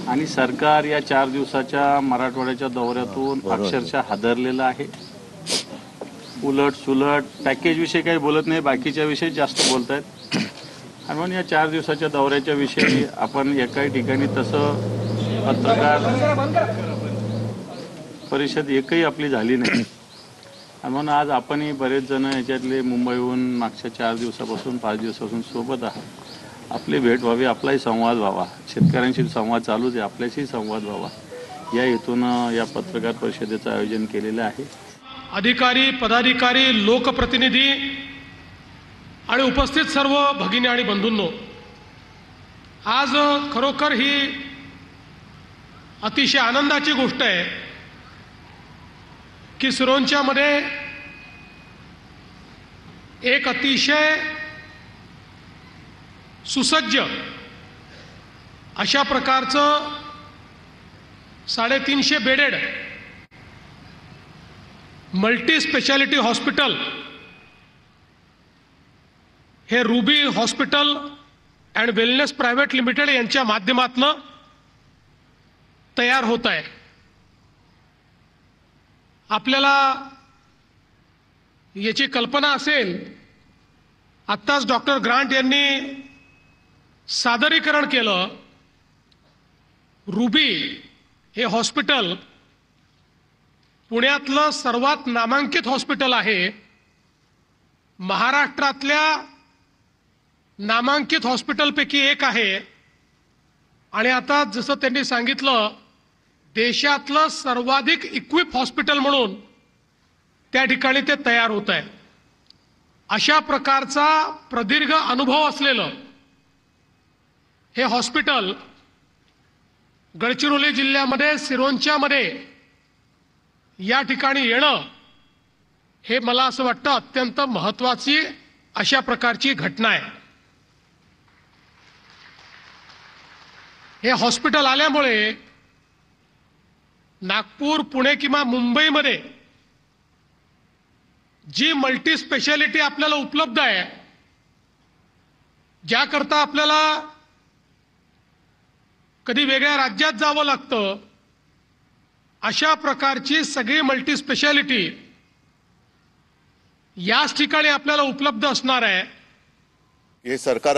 आणि सरकार या 4 दिवसाच्या मराठवाड्याच्या दौऱ्यातून अक्षरशः हादरलेलं आहे। उलट सुलट पॅकेज विषयी काही बोलत नाही, बाकीच्या विषयी जास्त बोलतायत। आणि म्हणून या 4 दिवसाच्या दौऱ्याच्या विषयी आपण एकाही ठिकाणी तसं पत्रकार परिषद एकही आपली झाली नाही। आणि म्हणून आज आपणही बरेच जण याच्यातले मुंबईहून मागच्या 4 दिवसापासून 5 दिवसापासून सोबत आहात। आपली भेट व्हावी, आपलाही संवाद व्हावा, शेतकऱ्यांशी संवाद चालूच आहे, आपल्याशी संवाद व्हावा या हेतून या पत्रकार परिषदेचं आयोजन केलेलं आहे। अधिकारी, पदाधिकारी, लोकप्रतिनिधी आणि उपस्थित सर्व भगिनी आणि बंधूंनो, आज खरोखर ही अतिशय आनंदाची गोष्ट आहे की सिरोंचामध्ये एक अतिशय सुसज्ज अशा प्रकारचं 350 बेडेड मल्टी स्पेशालिटी हॉस्पिटल हे ruby hospital and wellness private limited यांच्या माध्यमातून तयार होत आहे। आपल्याला याची कल्पना असेल, आत्ताच डॉक्टर ग्रांट यांनी सादरीकरण केलं। रुबी हे हॉस्पिटल पुण्यातलं सर्वात नामांकित हॉस्पिटल आहे, महाराष्ट्रातल्या नामांकित हॉस्पिटलपैकी एक आहे आणि आता जसं त्यांनी सांगितलं देशातलं सर्वाधिक इक्विप हॉस्पिटल म्हणून त्या ठिकाणी ते तयार होत आहे। अशा प्रकारचा प्रदीर्घ अनुभव असलेलं हे हॉस्पिटल गडचिरोली जिल्ह्यामध्ये सिरोंचामध्ये या ठिकाणी येणं हे मला असं वाटतं अत्यंत महत्त्वाची अशा प्रकारची घटना आहे। हे हॉस्पिटल आल्यामुळे नागपूर, पुणे किंवा मुंबईमध्ये जी मल्टी स्पेशालिटी आपल्याला उपलब्ध आहे, ज्याकरता आपल्याला कधी वेगळ्या राज्यात जावं लागतं, अशा प्रकारची सगळी मल्टी स्पेशालिटी याच ठिकाणी आपल्याला उपलब्ध असणार आहे। हे सरकार